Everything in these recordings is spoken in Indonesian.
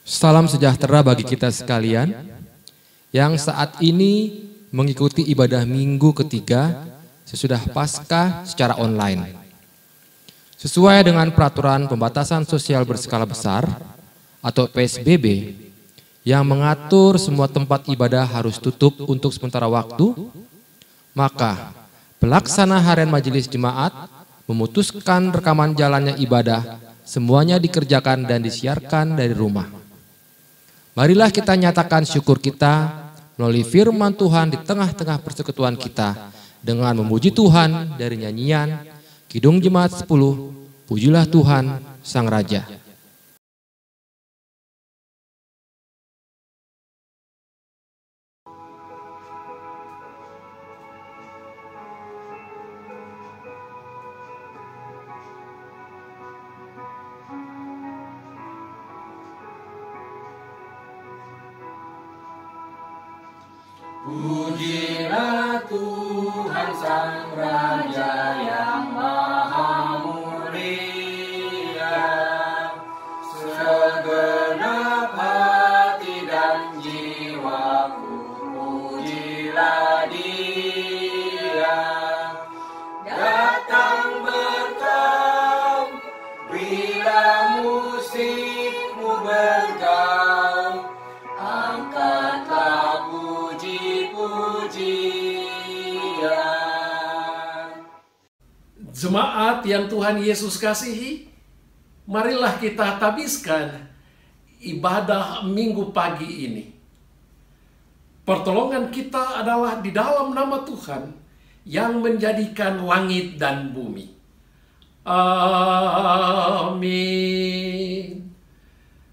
Salam sejahtera bagi kita sekalian yang saat ini mengikuti ibadah minggu ketiga sesudah Paskah secara online. Sesuai dengan peraturan pembatasan sosial berskala besar atau PSBB yang mengatur semua tempat ibadah harus tutup untuk sementara waktu, maka pelaksana harian majelis jemaat memutuskan rekaman jalannya ibadah semuanya dikerjakan dan disiarkan dari rumah. Marilah kita nyatakan syukur kita melalui firman Tuhan di tengah-tengah persekutuan kita dengan memuji Tuhan dari nyanyian Kidung Jemaat 10, Pujilah Tuhan Sang Raja. Pujilah Tuhan Sang Raja yang Maha Mulia, segenap hati dan jiwaku pujilah Dia. Datang berkau bila musikmu bergaul, angkatlah Jemaat yang Tuhan Yesus kasihi, marilah kita tabiskan ibadah minggu pagi ini. Pertolongan kita adalah di dalam nama Tuhan yang menjadikan langit dan bumi. Amin.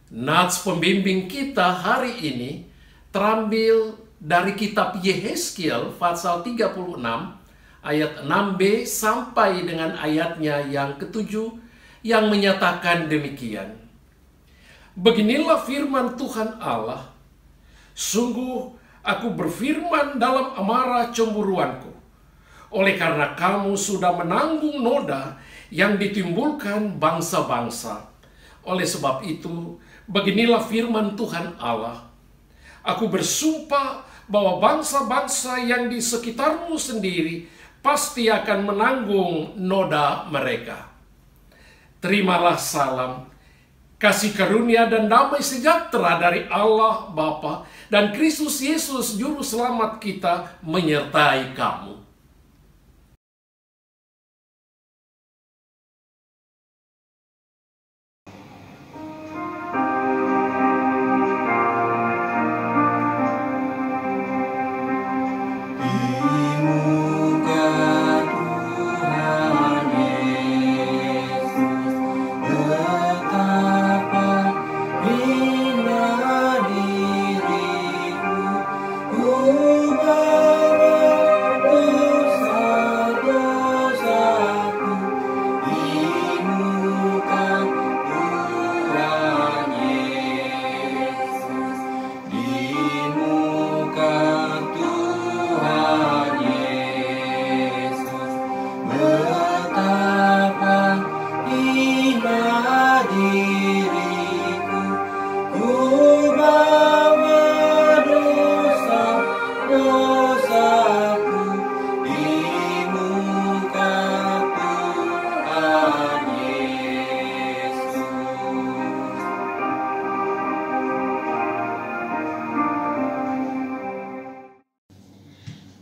Nats pembimbing kita hari ini terambil dari kitab Yehezkiel pasal 36 ayat 6b sampai dengan ayatnya yang ke-7 yang menyatakan demikian. Beginilah firman Tuhan Allah, sungguh aku berfirman dalam amarah cemburuanku, oleh karena kamu sudah menanggung noda yang ditimbulkan bangsa-bangsa. Oleh sebab itu, beginilah firman Tuhan Allah, aku bersumpah bahwa bangsa-bangsa yang di sekitarmu sendiri pasti akan menanggung noda mereka. Terimalah salam, kasih karunia dan damai sejahtera dari Allah Bapa dan Kristus Yesus Juru Selamat kita menyertai kamu.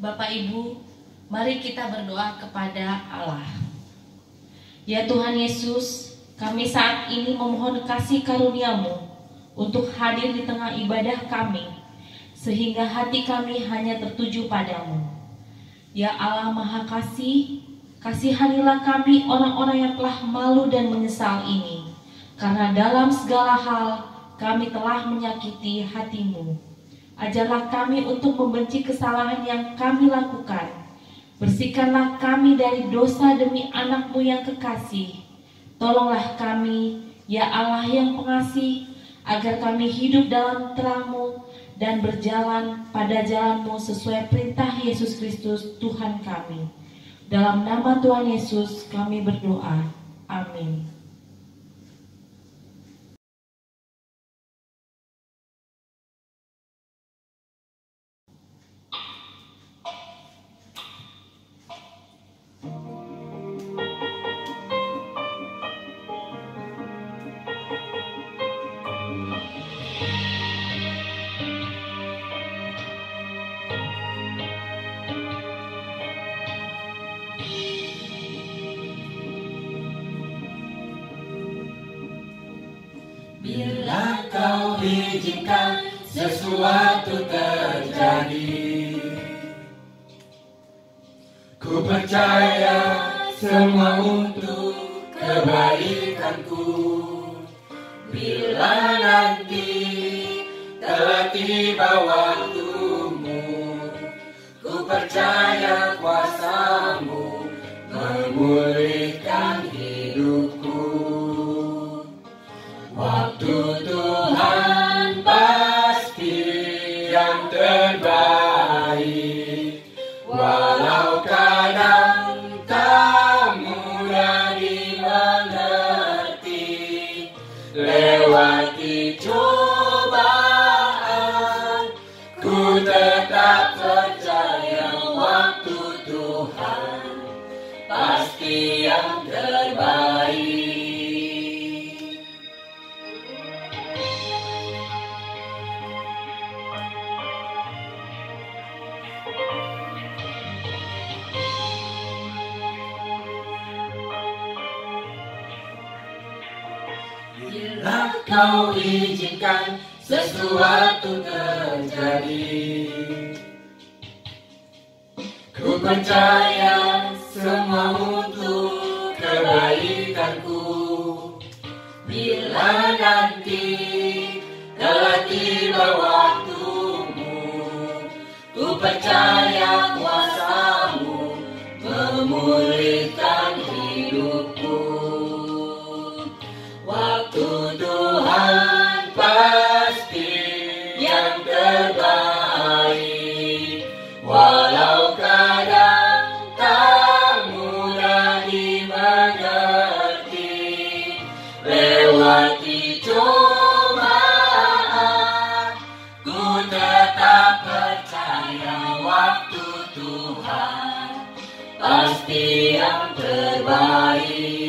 Bapak Ibu, mari kita berdoa kepada Allah. Ya Tuhan Yesus, kami saat ini memohon kasih karunia-Mu untuk hadir di tengah ibadah kami, sehingga hati kami hanya tertuju padamu. Ya Allah Maha Kasih, kasihanilah kami orang-orang yang telah malu dan menyesal ini, karena dalam segala hal kami telah menyakiti hati-Mu. Ajarlah kami untuk membenci kesalahan yang kami lakukan. Bersihkanlah kami dari dosa demi anak-Mu yang kekasih. Tolonglah kami, ya Allah yang pengasih, agar kami hidup dalam terang-Mu dan berjalan pada jalan-Mu sesuai perintah Yesus Kristus Tuhan kami. Dalam nama Tuhan Yesus kami berdoa. Amin. Bila kau izinkan sesuatu terjadi, ku percaya semua untuk kebaikanku. Bila nanti telah tiba waktumu, ku percaya kuasamu memulihkan hidupku. Waktu Tuhan pasti yang terbaik, walau kadang tak mudah dimengerti. Lewati cobaan, ku tetap percaya waktu Tuhan pasti yang terbaik. Bila kau izinkan sesuatu terjadi, ku percaya semua untuk kebaikanku. Bila nanti telah tiba waktumu, ku percaya kuasamu memulihkan hidupku. Waktu Tuhan pasti yang terbaik, walau kadang tak mudah dimengerti. Lewati cobaan, ku tetap percaya waktu Tuhan pasti yang terbaik.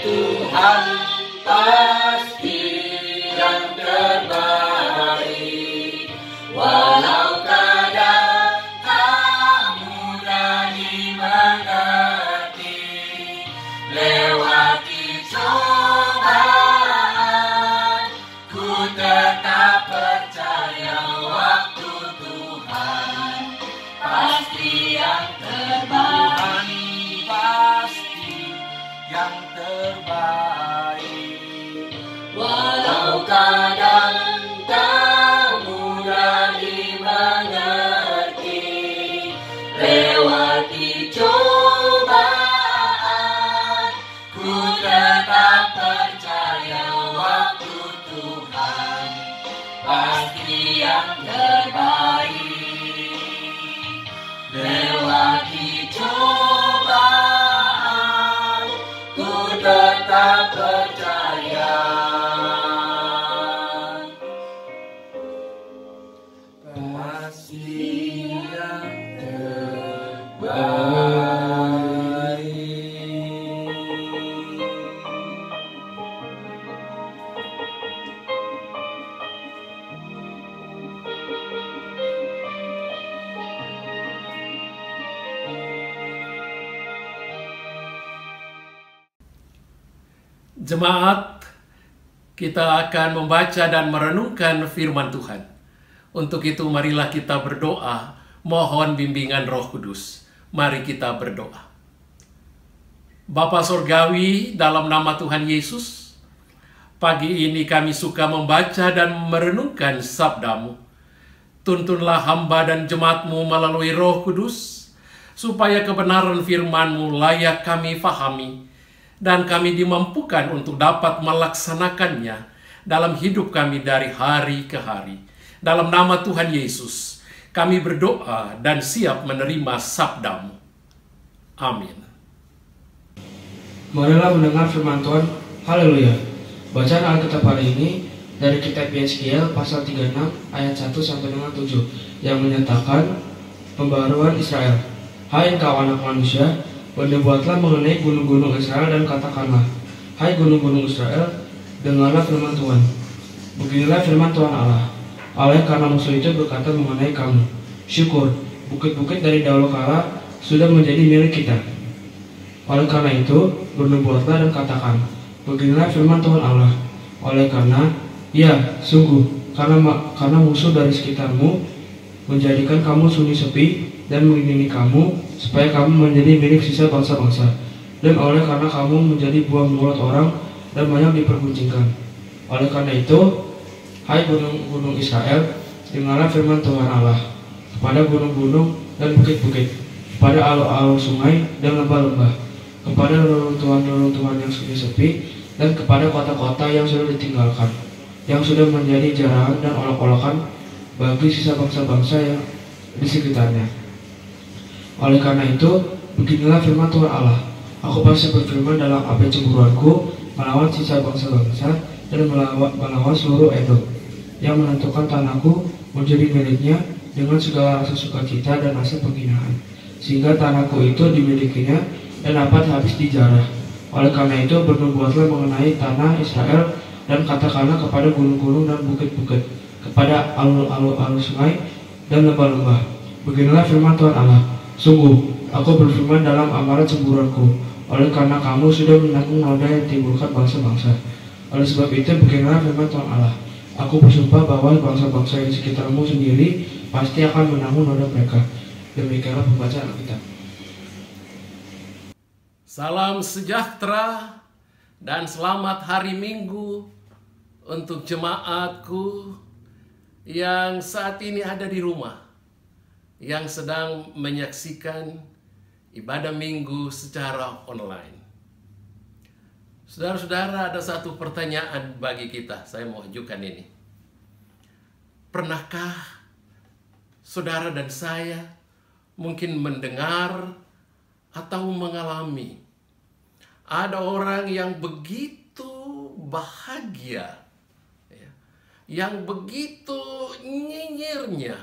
Tuhan pasti yang terbaik, walau kadang tak mudah dimengerti. Lewati cobaan, ku tetap percaya waktu Tuhan pasti yang terbaik. Yang terbaik, walau kadang tak mudah dimengerti. Lewati cobaan, ku tetap percaya waktu Tuhan pasti yang terbaik. Lewati cobaan, tetap percaya pasti yang terbaik. Jemaat, kita akan membaca dan merenungkan firman Tuhan. Untuk itu marilah kita berdoa, mohon bimbingan Roh Kudus. Mari kita berdoa. Bapa Surgawi, dalam nama Tuhan Yesus, pagi ini kami suka membaca dan merenungkan sabda-Mu. Tuntunlah hamba dan jemaat-Mu melalui Roh Kudus, supaya kebenaran firman-Mu layak kami fahami, dan kami dimampukan untuk dapat melaksanakannya dalam hidup kami dari hari ke hari. Dalam nama Tuhan Yesus, kami berdoa dan siap menerima sabda-Mu. Amin. Marilah mendengar firman Tuhan. Haleluya. Bacaan Alkitab hari ini dari kitab Yeskiel pasal 36 ayat 1 sampai dengan 7 yang menyatakan pembaruan Israel. Hai engkau anak manusia, bernubuatlah mengenai gunung-gunung Israel dan katakanlah, hai gunung-gunung Israel, dengarlah firman Tuhan. Beginilah firman Tuhan Allah. Oleh karena musuh itu berkata mengenai kamu, syukur, bukit-bukit dari dahulu kala sudah menjadi milik kita. Oleh karena itu, bernubuatlah dan katakan, beginilah firman Tuhan Allah. Oleh karena, ya, sungguh, karena musuh dari sekitarmu menjadikan kamu sunyi sepi dan melindungi kamu, supaya kamu menjadi milik sisa bangsa-bangsa. Dan oleh karena kamu menjadi buah mulut orang dan banyak diperguncingkan. Oleh karena itu, hai gunung-gunung Israel, dengarlah firman Tuhan Allah. Kepada gunung-gunung dan bukit-bukit, kepada alur-alur sungai dan lembah-lembah, kepada reruntuhan-reruntuhan yang sepi-sepi, dan kepada kota-kota yang sudah ditinggalkan, yang sudah menjadi jarahan dan olok-olokan bagi sisa bangsa-bangsa yang di sekitarnya. Oleh karena itu, beginilah firman Tuhan Allah. Aku pasti berfirman dalam api cemburuanku melawan sisa bangsa-bangsa dan melawan seluruh Edom, yang menentukan tanahku menjadi miliknya dengan segala rasa sukacita dan rasa penghinaan, sehingga tanahku itu dimilikinya dan dapat habis dijarah. Oleh karena itu, bernubuatlah mengenai tanah Israel dan katakanlah kepada gunung-gunung dan bukit-bukit, kepada alur-alur sungai dan lembah-lembah, beginilah firman Tuhan Allah. Sungguh, aku berfirman dalam amarah cemburuanku, oleh karena kamu sudah menanggung noda yang timbulkan bangsa-bangsa. Oleh sebab itu, beginilah firman Tuhan Allah. Aku bersumpah bahwa bangsa-bangsa yang di sekitarmu sendiri pasti akan menanggung noda mereka. Demikianlah pembacaan Alkitab. Salam sejahtera dan selamat hari Minggu untuk jemaatku yang saat ini ada di rumah, yang sedang menyaksikan ibadah Minggu secara online. Saudara-saudara, ada satu pertanyaan bagi kita, saya mau ajukan ini. Pernahkah saudara dan saya mungkin mendengar atau mengalami ada orang yang begitu bahagia, yang begitu nyinyirnya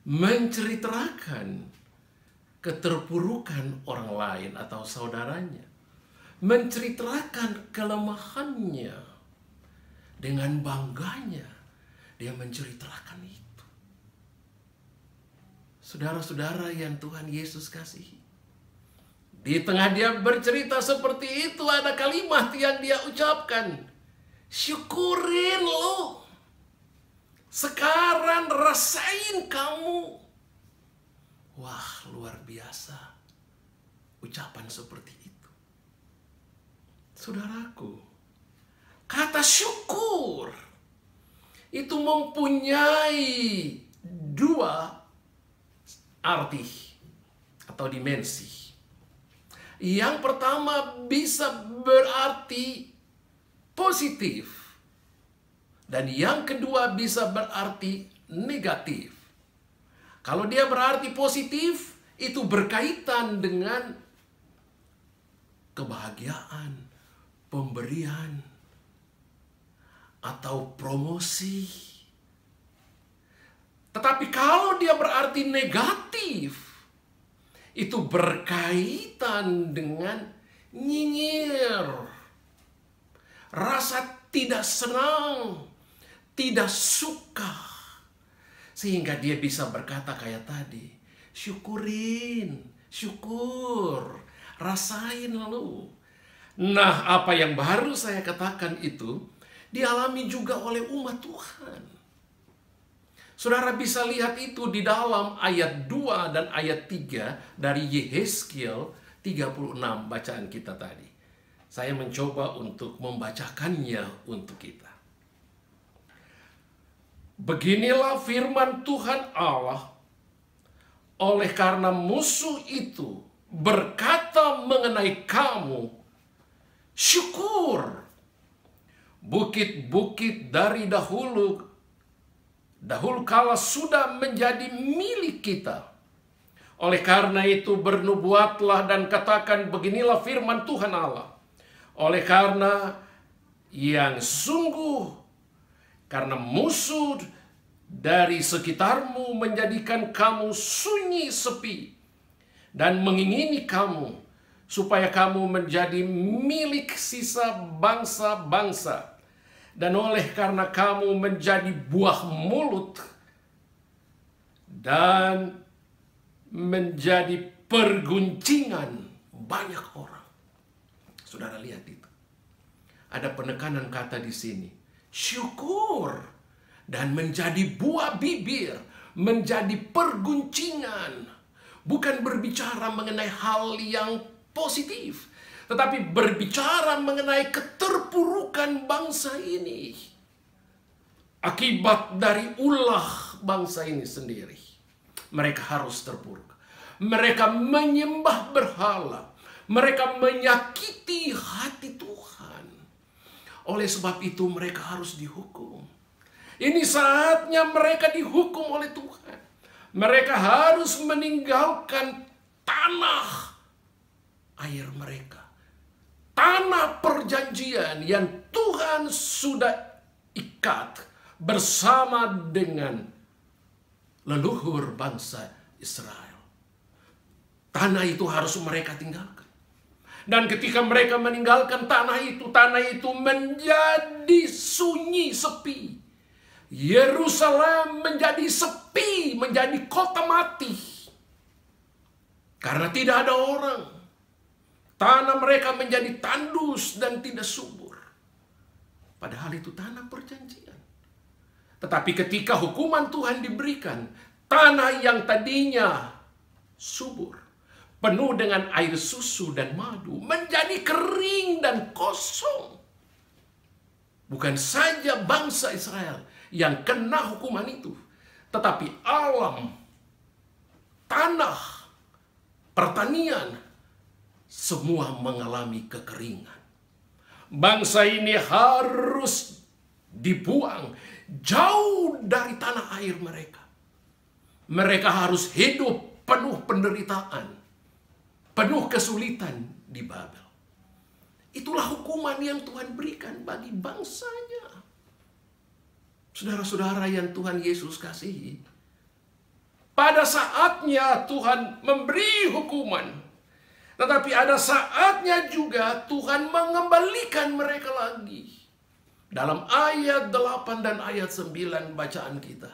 menceritakan keterpurukan orang lain atau saudaranya, menceritakan kelemahannya, dengan bangganya dia menceritakan itu. Saudara-saudara yang Tuhan Yesus kasihi, di tengah dia bercerita seperti itu, ada kalimat yang dia ucapkan, syukurin lo, sekarang rasain kamu. Wah, luar biasa ucapan seperti itu. Saudaraku, kata syukur itu mempunyai dua arti atau dimensi. Yang pertama bisa berarti positif, dan yang kedua bisa berarti negatif. Kalau dia berarti positif, itu berkaitan dengan kebahagiaan, pemberian, atau promosi. Tetapi kalau dia berarti negatif, itu berkaitan dengan nyinyir, rasa tidak senang, tidak suka. Sehingga dia bisa berkata kayak tadi, syukurin, syukur, rasain lu. Nah, apa yang baru saya katakan itu dialami juga oleh umat Tuhan. Saudara bisa lihat itu di dalam ayat 2 dan ayat 3 dari Yeskiel 36 bacaan kita tadi. Saya mencoba untuk membacakannya untuk kita. Beginilah firman Tuhan Allah, oleh karena musuh itu berkata mengenai kamu, syukur. Bukit-bukit dari dahulu kala sudah menjadi milik kita. Oleh karena itu bernubuatlah dan katakan, beginilah firman Tuhan Allah. Oleh karena yang sungguh, karena musuh dari sekitarmu menjadikan kamu sunyi sepi dan mengingini kamu, supaya kamu menjadi milik sisa bangsa-bangsa. Dan oleh karena kamu menjadi buah mulut dan menjadi perguncingan banyak orang. Saudara lihat itu. Ada penekanan kata di sini. Syukur dan menjadi buah bibir, menjadi perguncingan. Bukan berbicara mengenai hal yang positif, tetapi berbicara mengenai keterpurukan bangsa ini. Akibat dari ulah bangsa ini sendiri. Mereka harus terpuruk. Mereka menyembah berhala. Mereka menyakiti hati Tuhan. Oleh sebab itu mereka harus dihukum. Ini saatnya mereka dihukum oleh Tuhan. Mereka harus meninggalkan tanah air mereka. Tanah perjanjian yang Tuhan sudah ikat bersama dengan leluhur bangsa Israel. Tanah itu harus mereka tinggalkan. Dan ketika mereka meninggalkan tanah itu menjadi sunyi sepi. Yerusalem menjadi sepi, menjadi kota mati. Karena tidak ada orang. Tanah mereka menjadi tandus dan tidak subur. Padahal itu tanah perjanjian. Tetapi ketika hukuman Tuhan diberikan, tanah yang tadinya subur, penuh dengan air susu dan madu, menjadi kering dan kosong. Bukan saja bangsa Israel yang kena hukuman itu, tetapi alam, tanah, pertanian, semua mengalami kekeringan. Bangsa ini harus dibuang jauh dari tanah air mereka. Mereka harus hidup penuh penderitaan, penuh kesulitan di Babel. Itulah hukuman yang Tuhan berikan bagi bangsanya. Saudara-saudara yang Tuhan Yesus kasihi, pada saatnya Tuhan memberi hukuman, tetapi ada saatnya juga Tuhan mengembalikan mereka lagi. Dalam ayat 8 dan ayat 9 bacaan kita,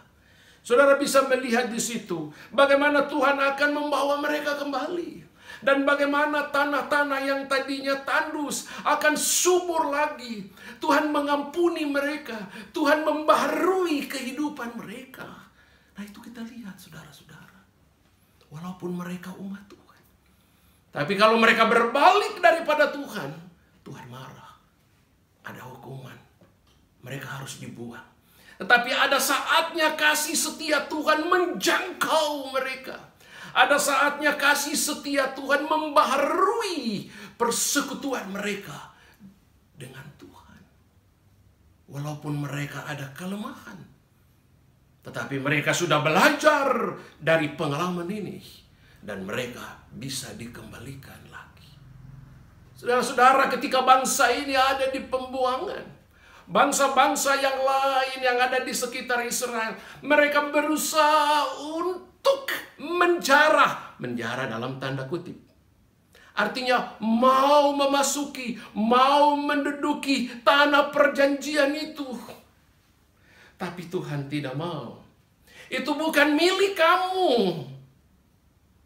saudara bisa melihat di situ bagaimana Tuhan akan membawa mereka kembali. Dan bagaimana tanah-tanah yang tadinya tandus akan subur lagi. Tuhan mengampuni mereka. Tuhan membaharui kehidupan mereka. Nah itu kita lihat saudara-saudara. Walaupun mereka umat Tuhan. Tapi kalau mereka berbalik daripada Tuhan, Tuhan marah. Ada hukuman. Mereka harus dibuang. Tetapi ada saatnya kasih setia Tuhan menjangkau mereka. Ada saatnya kasih setia Tuhan membaharui persekutuan mereka dengan Tuhan. Walaupun mereka ada kelemahan. Tetapi mereka sudah belajar dari pengalaman ini. Dan mereka bisa dikembalikan lagi. Saudara-saudara, ketika bangsa ini ada di pembuangan, bangsa-bangsa yang lain yang ada di sekitar Israel, mereka berusaha untuk menjara dalam tanda kutip. Artinya mau memasuki, mau menduduki tanah perjanjian itu. Tapi Tuhan tidak mau. Itu bukan milik kamu.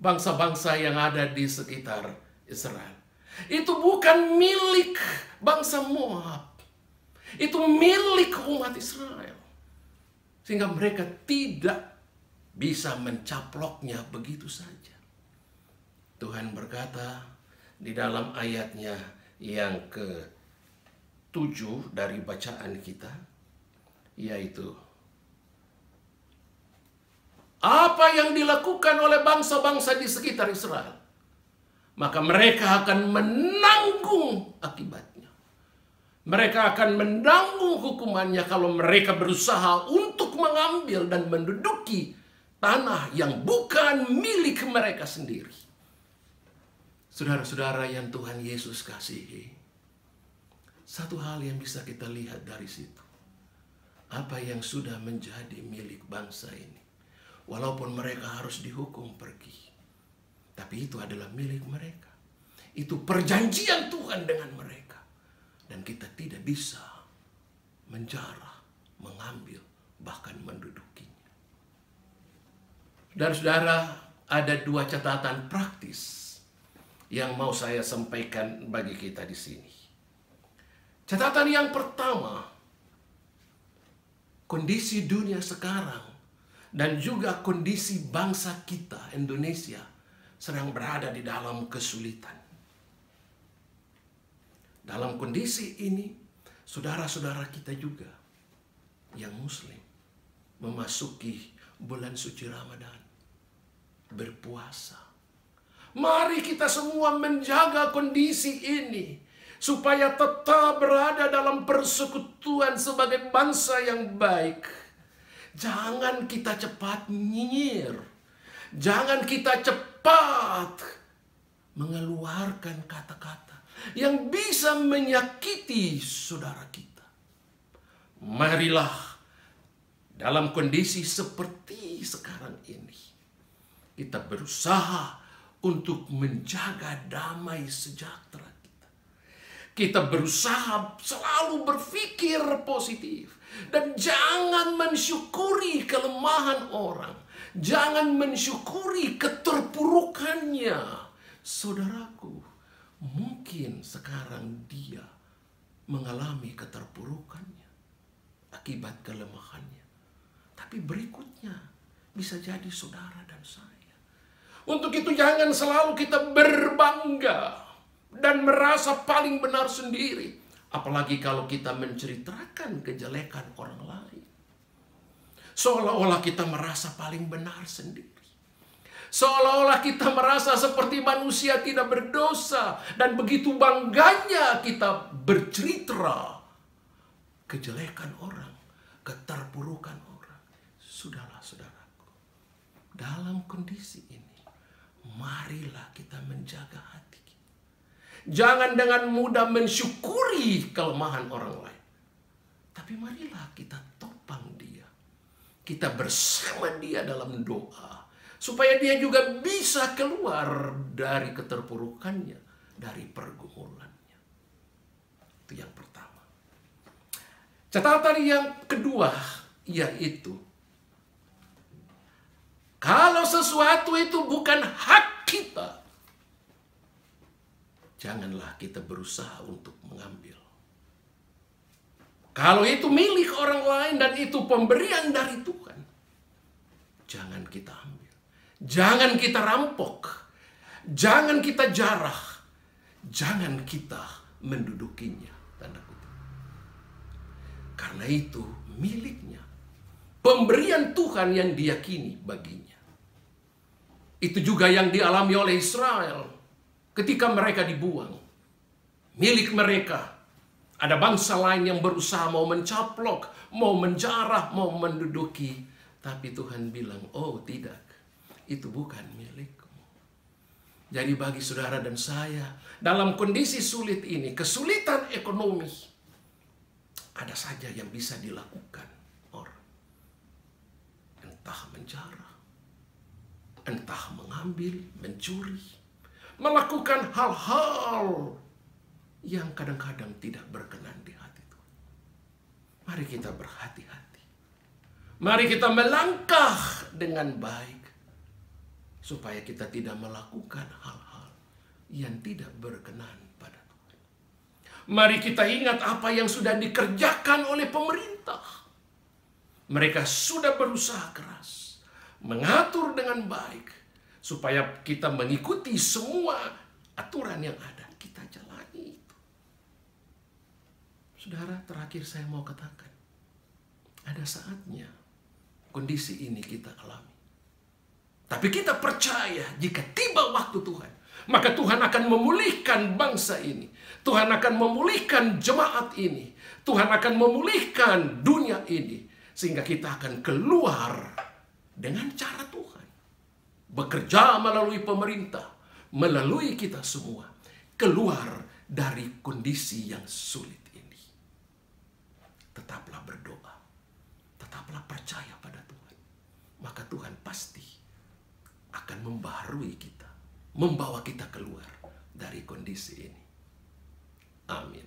Bangsa-bangsa yang ada di sekitar Israel. Itu bukan milik bangsa Moab. Itu milik umat Israel. Sehingga mereka tidak bisa mencaploknya begitu saja. Tuhan berkata di dalam ayatnya yang ke-7 dari bacaan kita, yaitu apa yang dilakukan oleh bangsa-bangsa di sekitar Israel, maka mereka akan menanggung akibatnya. Mereka akan menanggung hukumannya kalau mereka berusaha untuk mengambil dan menduduki tanah yang bukan milik mereka sendiri. Saudara-saudara yang Tuhan Yesus kasihi, satu hal yang bisa kita lihat dari situ, apa yang sudah menjadi milik bangsa ini, walaupun mereka harus dihukum pergi, tapi itu adalah milik mereka. Itu perjanjian Tuhan dengan mereka. Dan kita tidak bisa menjarah, mengambil, bahkan mendudukinya. Saudara-saudara, ada dua catatan praktis yang mau saya sampaikan bagi kita di sini. Catatan yang pertama, kondisi dunia sekarang dan juga kondisi bangsa kita, Indonesia, sedang berada di dalam kesulitan. Dalam kondisi ini, saudara-saudara kita juga yang Muslim memasuki bulan suci Ramadan, berpuasa. Mari kita semua menjaga kondisi ini supaya tetap berada dalam persekutuan sebagai bangsa yang baik. Jangan kita cepat nyinyir. Jangan kita cepat mengeluarkan kata-kata yang bisa menyakiti saudara kita. Marilah dalam kondisi seperti sekarang ini kita berusaha untuk menjaga damai sejahtera kita. Kita berusaha selalu berpikir positif dan jangan mensyukuri kelemahan orang. Jangan mensyukuri keterpurukannya. Saudaraku, mungkin sekarang dia mengalami keterpurukannya akibat kelemahannya. Tapi berikutnya bisa jadi saudara dan saya. Untuk itu jangan selalu kita berbangga dan merasa paling benar sendiri. Apalagi kalau kita menceritakan kejelekan orang lain. Seolah-olah kita merasa paling benar sendiri. Seolah-olah kita merasa seperti manusia tidak berdosa. Dan begitu bangganya kita bercerita kejelekan orang, keterpurukan orang. Sudahlah saudaraku, dalam kondisi ini, marilah kita menjaga hati kita. Jangan dengan mudah mensyukuri kelemahan orang lain. Tapi marilah kita topang dia. Kita bersama dia dalam doa. Supaya dia juga bisa keluar dari keterpurukannya, dari pergumulannya. Itu yang pertama. Catatan yang kedua yaitu, kalau sesuatu itu bukan hak kita, janganlah kita berusaha untuk mengambil. Kalau itu milik orang lain dan itu pemberian dari Tuhan, jangan kita ambil. Jangan kita rampok, jangan kita jarah, jangan kita mendudukinya, tanda kutip. Karena itu miliknya, pemberian Tuhan yang diyakini baginya. Itu juga yang dialami oleh Israel ketika mereka dibuang. Milik mereka. Ada bangsa lain yang berusaha mau mencaplok, mau menjarah, mau menduduki. Tapi Tuhan bilang, oh tidak. Itu bukan milikmu. Jadi bagi saudara dan saya, dalam kondisi sulit ini, kesulitan ekonomi, ada saja yang bisa dilakukan orang. Entah menjarah, entah mengambil, mencuri, melakukan hal-hal yang kadang-kadang tidak berkenan di hati Tuhan. Mari kita berhati-hati. Mari kita melangkah dengan baik. Supaya kita tidak melakukan hal-hal yang tidak berkenan pada Tuhan. Mari kita ingat apa yang sudah dikerjakan oleh pemerintah. Mereka sudah berusaha keras, mengatur dengan baik, supaya kita mengikuti semua aturan yang ada. Kita jalani itu. Saudara, terakhir saya mau katakan, ada saatnya kondisi ini kita alami. Tapi kita percaya jika tiba waktu Tuhan, maka Tuhan akan memulihkan bangsa ini. Tuhan akan memulihkan jemaat ini. Tuhan akan memulihkan dunia ini. Sehingga kita akan keluar dengan cara Tuhan. Bekerja melalui pemerintah, melalui kita semua. Keluar dari kondisi yang sulit ini. Tetaplah berdoa. Tetaplah percaya pada Tuhan. Maka Tuhan pasti akan membaharui kita, membawa kita keluar dari kondisi ini. Amin.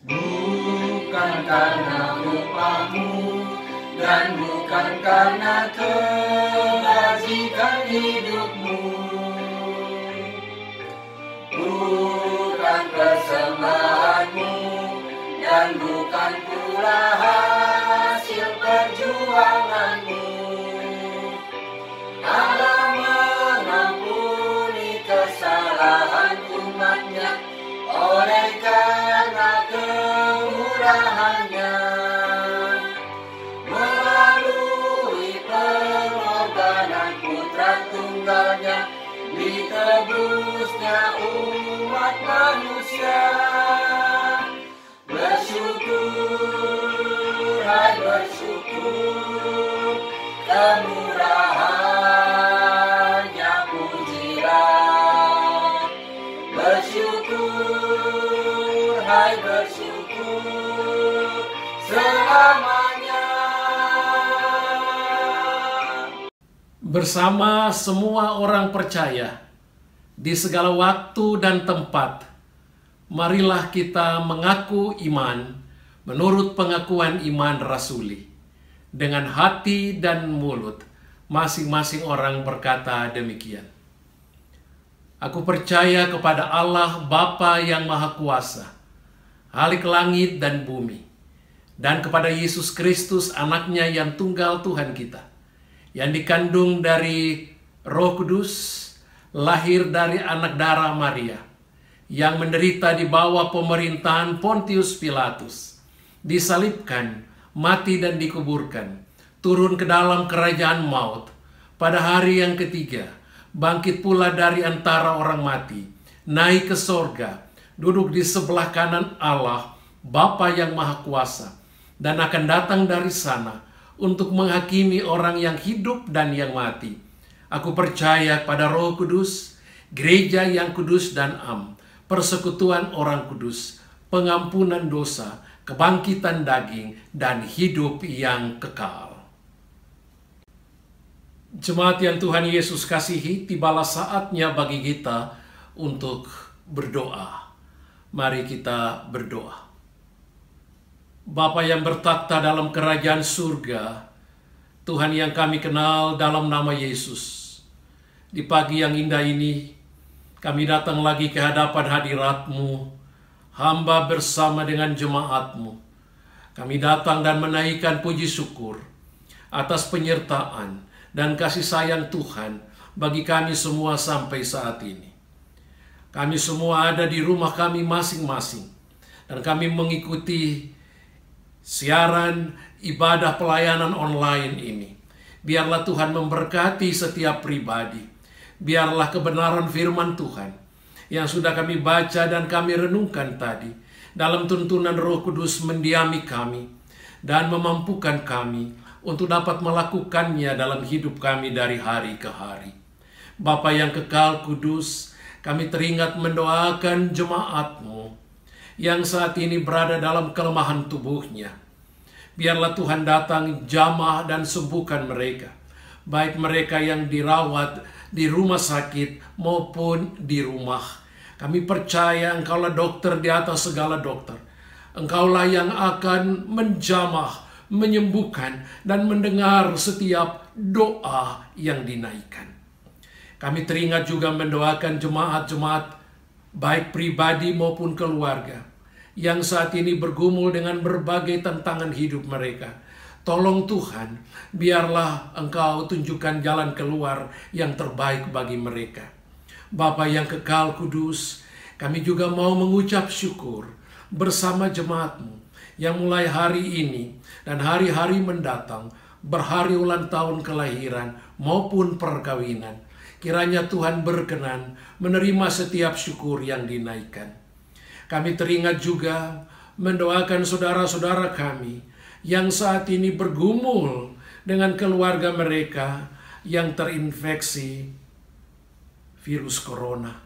Bukan karena upahmu dan bukan karena kebajikan hidupmu, bukan persembahanmu dan bukan pula hasil perjuanganmu. Allah mengampuni kesalahan umatnya oleh karena kemurahannya, melalui pengorbanan Putra Tunggalnya, ditebusnya umat manusia. Bersyukur, hai bersyukur, kemurahannya pujilah. Bersyukur, hai bersyukur, selamanya. Bersama semua orang percaya di segala waktu dan tempat, marilah kita mengaku iman menurut pengakuan iman rasuli. Dengan hati dan mulut, masing-masing orang berkata demikian. Aku percaya kepada Allah Bapa yang Maha Kuasa, Khalik langit dan bumi, dan kepada Yesus Kristus anaknya yang tunggal Tuhan kita, yang dikandung dari Roh Kudus, lahir dari anak darah Maria, yang menderita di bawah pemerintahan Pontius Pilatus, disalibkan, mati dan dikuburkan, turun ke dalam kerajaan maut, pada hari yang ketiga, bangkit pula dari antara orang mati, naik ke sorga, duduk di sebelah kanan Allah, Bapa yang Maha Kuasa, dan akan datang dari sana untuk menghakimi orang yang hidup dan yang mati. Aku percaya pada Roh Kudus, gereja yang kudus dan am, persekutuan orang kudus, pengampunan dosa, kebangkitan daging, dan hidup yang kekal. Jemaat yang Tuhan Yesus kasihi, tibalah saatnya bagi kita untuk berdoa. Mari kita berdoa. Bapa yang bertakhta dalam kerajaan surga, Tuhan yang kami kenal dalam nama Yesus, di pagi yang indah ini, kami datang lagi ke hadapan hadirat-Mu, hamba bersama dengan jemaat-Mu. Kami datang dan menaikkan puji syukur atas penyertaan dan kasih sayang Tuhan bagi kami semua sampai saat ini. Kami semua ada di rumah kami masing-masing, dan kami mengikuti siaran ibadah pelayanan online ini. Biarlah Tuhan memberkati setiap pribadi. Biarlah kebenaran firman Tuhan yang sudah kami baca dan kami renungkan tadi, dalam tuntunan Roh Kudus mendiami kami dan memampukan kami untuk dapat melakukannya dalam hidup kami dari hari ke hari. Bapa yang kekal kudus, kami teringat mendoakan jemaat-Mu yang saat ini berada dalam kelemahan tubuhnya. Biarlah Tuhan datang jamah dan sembuhkan mereka, baik mereka yang dirawat di rumah sakit maupun di rumah. Kami percaya Engkaulah dokter di atas segala dokter. Engkaulah yang akan menjamah, menyembuhkan, dan mendengar setiap doa yang dinaikkan. Kami teringat juga mendoakan jemaat-jemaat, baik pribadi maupun keluarga, yang saat ini bergumul dengan berbagai tantangan hidup mereka. Tolong Tuhan, biarlah Engkau tunjukkan jalan keluar yang terbaik bagi mereka. Bapa yang kekal kudus, kami juga mau mengucap syukur bersama jemaat-Mu yang mulai hari ini dan hari-hari mendatang berhari ulang tahun kelahiran maupun perkawinan. Kiranya Tuhan berkenan menerima setiap syukur yang dinaikkan. Kami teringat juga mendoakan saudara-saudara kami yang saat ini bergumul dengan keluarga mereka yang terinfeksi virus corona.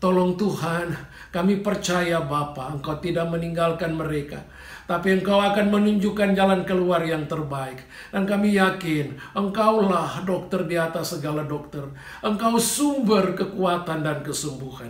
Tolong Tuhan, kami percaya Bapa, Engkau tidak meninggalkan mereka, tapi Engkau akan menunjukkan jalan keluar yang terbaik. Dan kami yakin Engkaulah dokter di atas segala dokter. Engkau sumber kekuatan dan kesembuhan.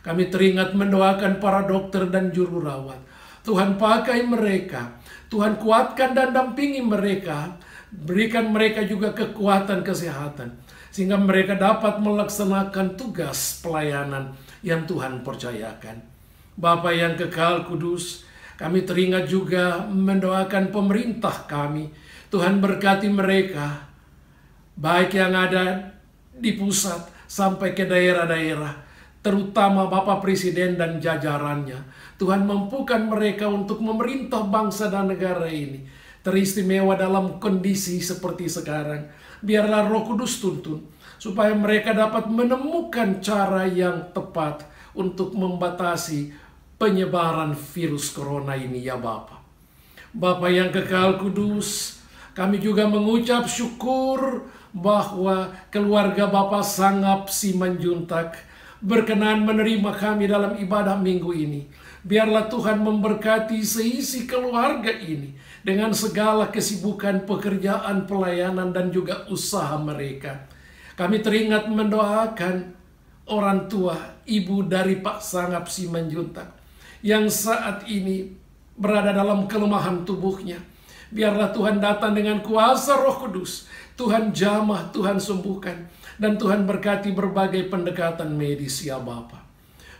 Kami teringat mendoakan para dokter dan juru rawat. Tuhan pakai mereka, Tuhan kuatkan dan dampingi mereka, berikan mereka juga kekuatan kesehatan, sehingga mereka dapat melaksanakan tugas pelayanan yang Tuhan percayakan. Bapa yang kekal kudus, kami teringat juga mendoakan pemerintah kami. Tuhan berkati mereka, baik yang ada di pusat sampai ke daerah-daerah, terutama Bapak Presiden dan jajarannya. Tuhan mampukan mereka untuk memerintah bangsa dan negara ini, teristimewa dalam kondisi seperti sekarang. Biarlah Roh Kudus tuntun, supaya mereka dapat menemukan cara yang tepat untuk membatasi penyebaran virus corona ini ya Bapa. Bapa yang kekal kudus, kami juga mengucap syukur bahwa keluarga Bapa Sangap Simanjuntak berkenan menerima kami dalam ibadah minggu ini. Biarlah Tuhan memberkati seisi keluarga ini dengan segala kesibukan pekerjaan, pelayanan, dan juga usaha mereka. Kami teringat mendoakan orang tua, ibu dari Pak Sangap Simanjuntak yang saat ini berada dalam kelemahan tubuhnya. Biarlah Tuhan datang dengan kuasa Roh Kudus. Tuhan jamah, Tuhan sembuhkan, dan Tuhan berkati berbagai pendekatan medis ya Bapa.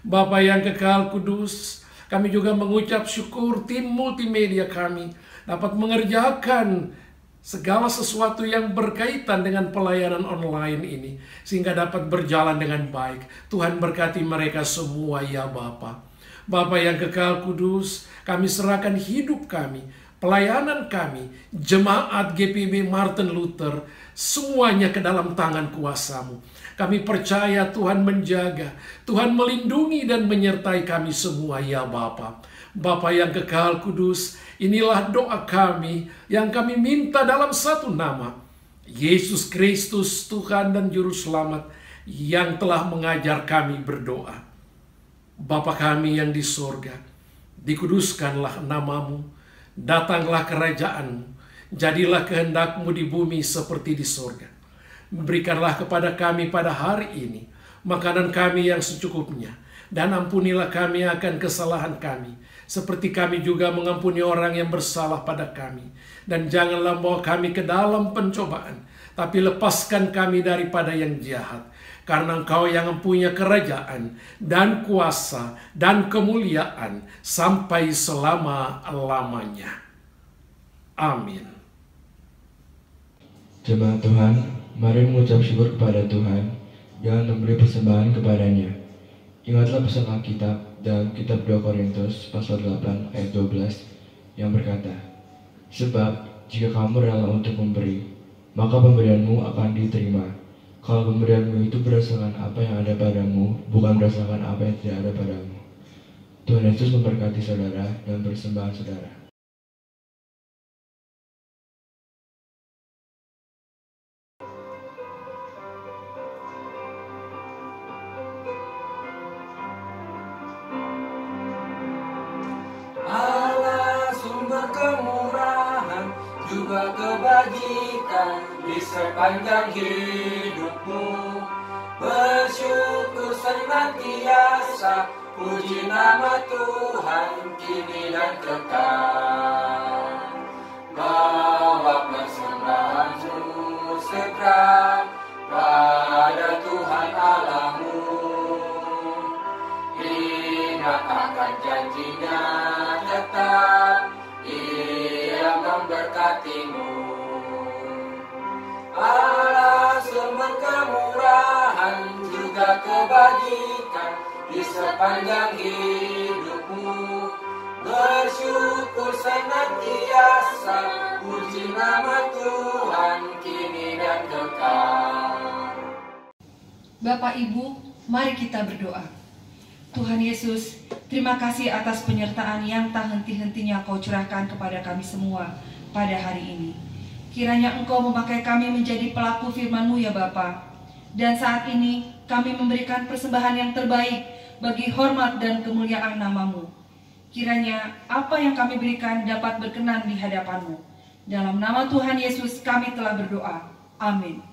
Bapa yang kekal kudus, kami juga mengucap syukur tim multimedia kami dapat mengerjakan segala sesuatu yang berkaitan dengan pelayanan online ini, sehingga dapat berjalan dengan baik. Tuhan berkati mereka semua ya Bapa. Bapa yang kekal kudus, kami serahkan hidup kami, pelayanan kami, jemaat GPB Martin Luther, semuanya ke dalam tangan kuasa-Mu. Kami percaya Tuhan menjaga, Tuhan melindungi dan menyertai kami semua ya Bapa. Bapa yang kekal kudus, inilah doa kami yang kami minta dalam satu nama, Yesus Kristus Tuhan dan Juru Selamat yang telah mengajar kami berdoa. Bapa kami yang di sorga, dikuduskanlah nama-Mu, datanglah kerajaan-Mu, jadilah kehendak-Mu di bumi seperti di sorga. Berikanlah kepada kami pada hari ini makanan kami yang secukupnya, dan ampunilah kami akan kesalahan kami, seperti kami juga mengampuni orang yang bersalah pada kami. Dan janganlah bawa kami ke dalam pencobaan, tapi lepaskan kami daripada yang jahat. Karena Engkau yang mempunyai kerajaan dan kuasa dan kemuliaan sampai selama-lamanya. Amin. Jemaat Tuhan, mari mengucap syukur kepada Tuhan dan memberi persembahan kepadanya. Ingatlah pesan Alkitab dalam kitab 2 Korintus pasal 8 ayat 12 yang berkata, sebab jika kamu rela untuk memberi, maka pemberianmu akan diterima. Kalau pemberianmu itu berdasarkan apa yang ada padamu, bukan berdasarkan apa yang tidak ada padamu. Tuhan Yesus memberkati saudara dan persembahan saudara. Allah sumber kemurahan juga kebajikan di sepanjang hidupmu. Bersyukur senantiasa, puji nama Tuhan kini dan kekal. Bawa persembahanmu segera pada Tuhan Allahmu. Ingat akan janjinya sepanjang hidupmu. Bersyukur senantiasa, puji nama Tuhan kini dan kekal. Bapak Ibu, mari kita berdoa. Tuhan Yesus, terima kasih atas penyertaan yang tak henti-hentinya Kau curahkan kepada kami semua pada hari ini. Kiranya Engkau memakai kami menjadi pelaku firman-Mu ya Bapa. Dan saat ini kami memberikan persembahan yang terbaik bagi hormat dan kemuliaan nama-Mu. Kiranya apa yang kami berikan dapat berkenan di hadapan-Mu. Dalam nama Tuhan Yesus kami telah berdoa. Amin.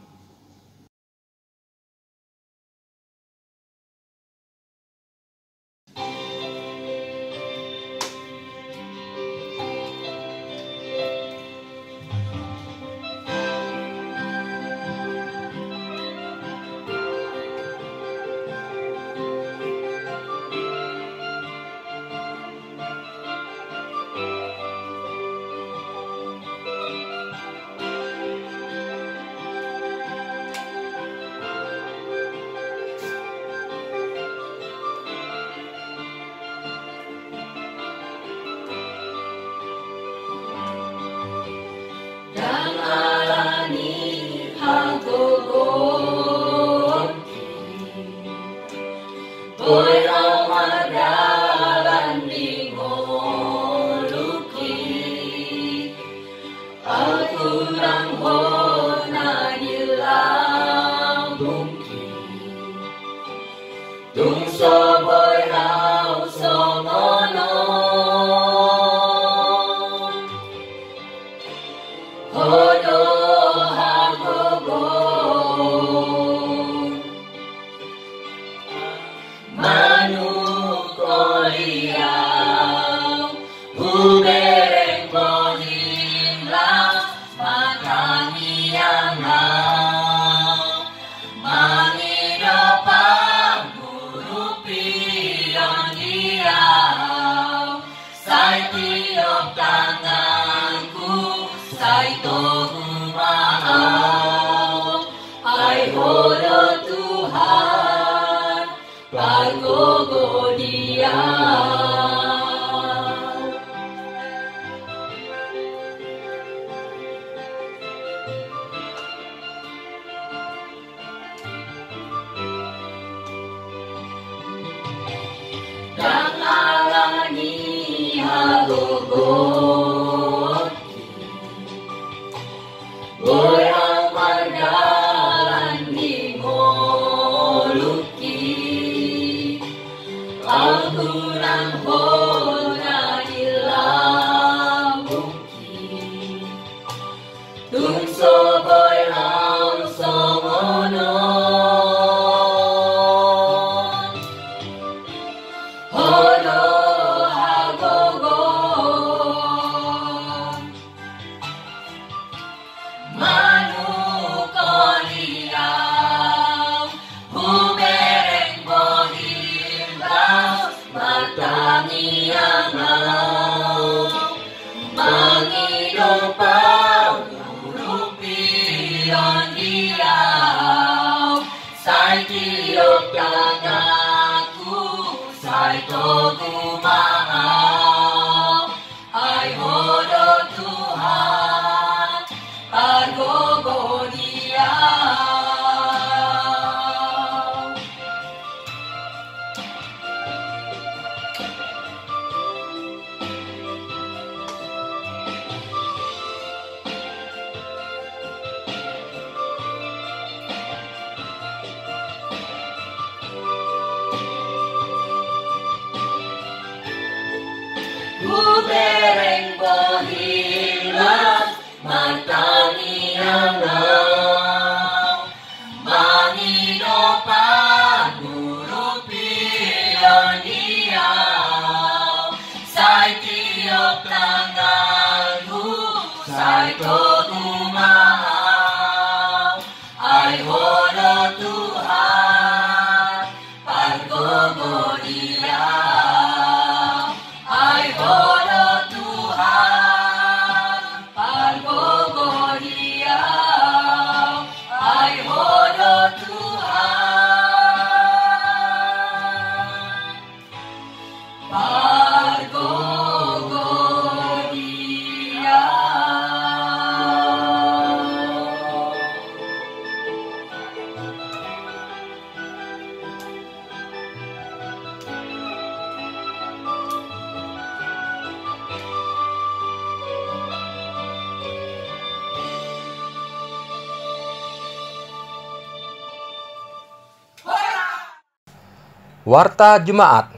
Warta Jemaat,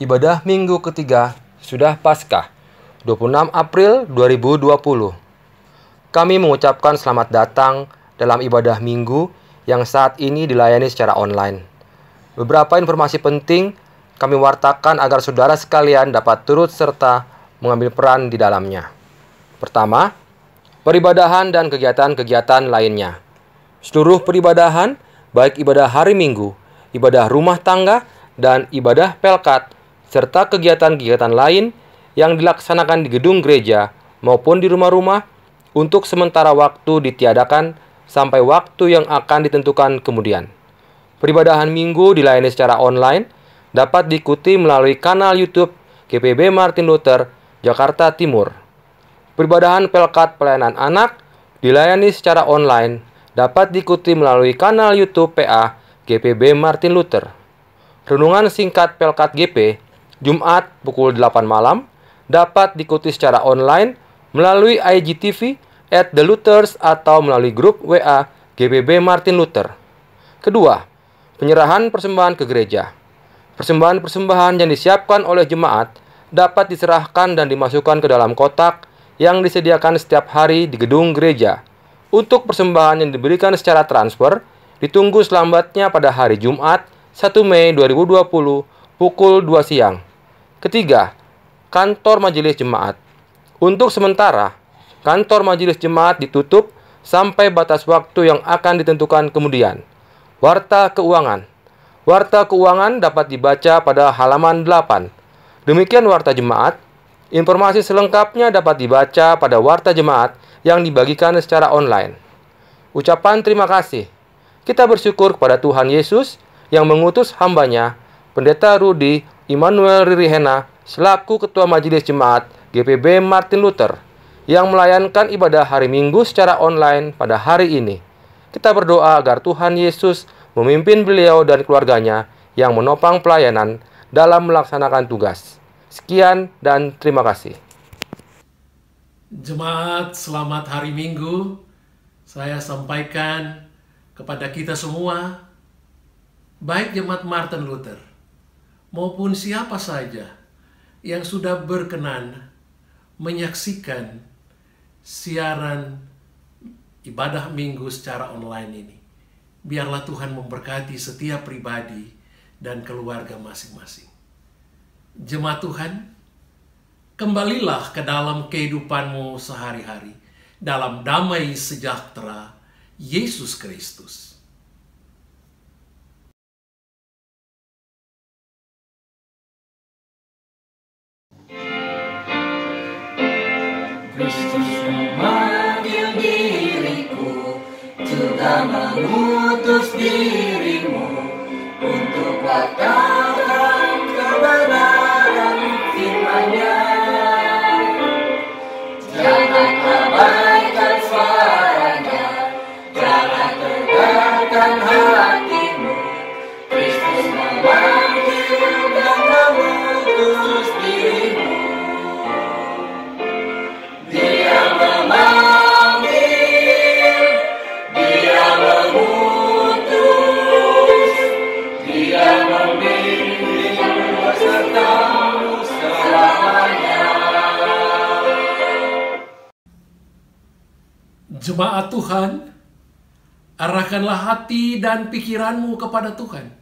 ibadah minggu ketiga sudah Paskah, 26 April 2020. Kami mengucapkan selamat datang dalam ibadah minggu yang saat ini dilayani secara online. Beberapa informasi penting kami wartakan agar saudara sekalian dapat turut serta mengambil peran di dalamnya. Pertama, peribadahan dan kegiatan-kegiatan lainnya. Seluruh peribadahan, baik ibadah hari Minggu, ibadah rumah tangga, dan ibadah pelkat, serta kegiatan-kegiatan lain yang dilaksanakan di gedung gereja maupun di rumah-rumah, untuk sementara waktu ditiadakan sampai waktu yang akan ditentukan kemudian. Peribadahan Minggu dilayani secara online, dapat diikuti melalui kanal YouTube GPB Martin Luther, Jakarta Timur. Peribadahan pelkat pelayanan anak dilayani secara online, dapat diikuti melalui kanal YouTube PA GPB Martin Luther. Renungan singkat pelkat GP, Jumat pukul 8 malam, dapat diikuti secara online melalui IGTV @The Luthers atau melalui grup WA GPB Martin Luther. Kedua, penyerahan persembahan ke gereja. Persembahan-persembahan yang disiapkan oleh jemaat dapat diserahkan dan dimasukkan ke dalam kotak yang disediakan setiap hari di gedung gereja. Untuk persembahan yang diberikan secara transfer, ditunggu selambatnya pada hari Jumat 1 Mei 2020 pukul 2 siang. Ketiga, kantor majelis jemaat. Untuk sementara, kantor majelis jemaat ditutup sampai batas waktu yang akan ditentukan kemudian. Warta keuangan. Warta keuangan dapat dibaca pada halaman 8. Demikian warta jemaat. Informasi selengkapnya dapat dibaca pada warta jemaat yang dibagikan secara online. Ucapan terima kasih. Kita bersyukur kepada Tuhan Yesus yang mengutus hambanya, Pendeta Rudi Immanuel Ririhena, selaku Ketua Majelis Jemaat GPB Martin Luther, yang melayankan ibadah hari Minggu secara online pada hari ini. Kita berdoa agar Tuhan Yesus memimpin beliau dan keluarganya yang menopang pelayanan dalam melaksanakan tugas. Sekian dan terima kasih. Jemaat, selamat hari Minggu. Saya sampaikan kepada kita semua, baik jemaat Martin Luther maupun siapa saja yang sudah berkenan menyaksikan siaran ibadah minggu secara online ini. Biarlah Tuhan memberkati setiap pribadi dan keluarga masing-masing. Jemaat Tuhan, kembalilah ke dalam kehidupanmu sehari-hari dalam damai sejahtera Yesus Kristus. Kristus memanggil diriku, juga mengutus dirimu untuk wartakan kebenaran firman-Nya. Jangan abaikan suaranya, jangan tegarkan hatimu. Kristus memanggil dan mengutus dirimu. Dia memanggil, Dia mengutus, Dia membimbing besertamu selamanya. Jemaat Tuhan, arahkanlah hati dan pikiranmu kepada Tuhan,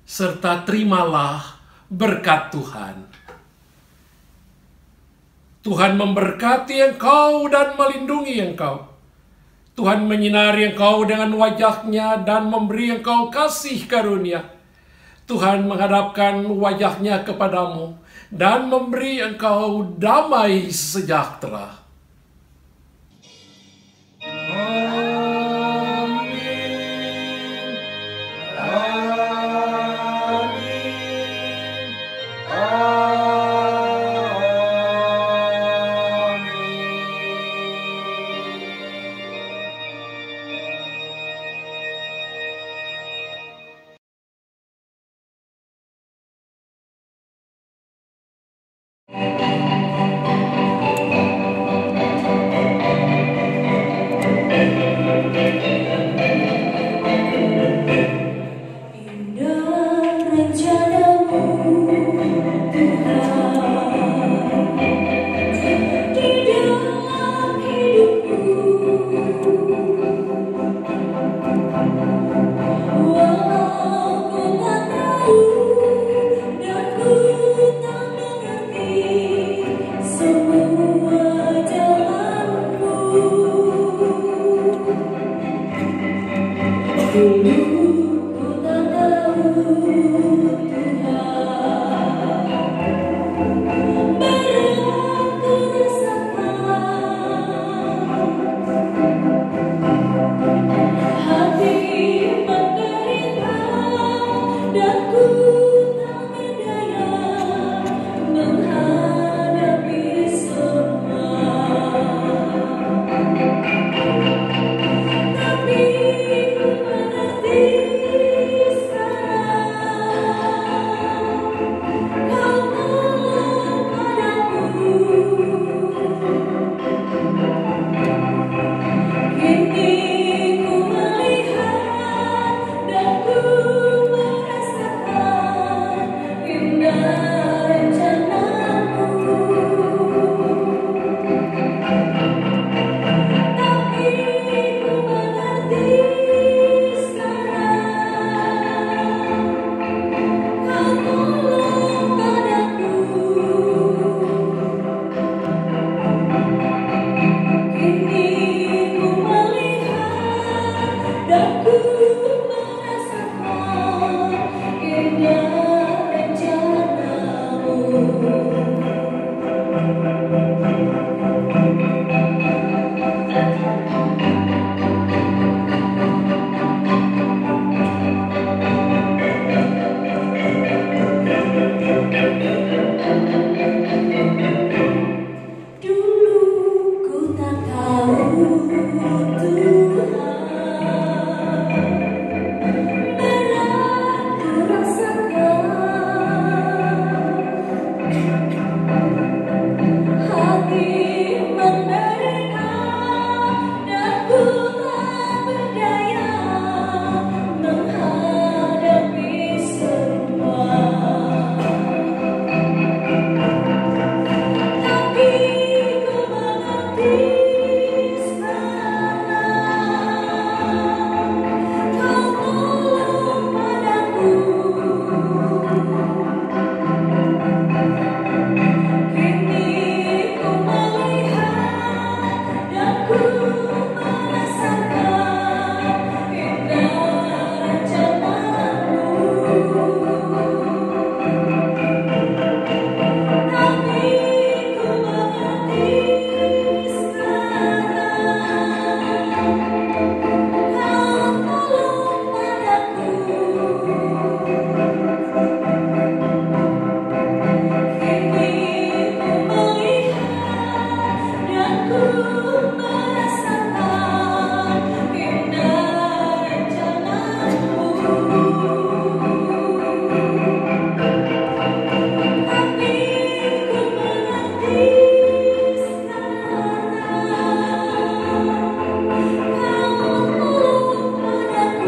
serta terimalah berkat Tuhan. Tuhan memberkati engkau dan melindungi engkau. Tuhan menyinari engkau dengan wajah-Nya dan memberi engkau kasih karunia. Tuhan menghadapkan wajah-Nya kepadamu dan memberi engkau damai sejahtera.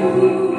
Aku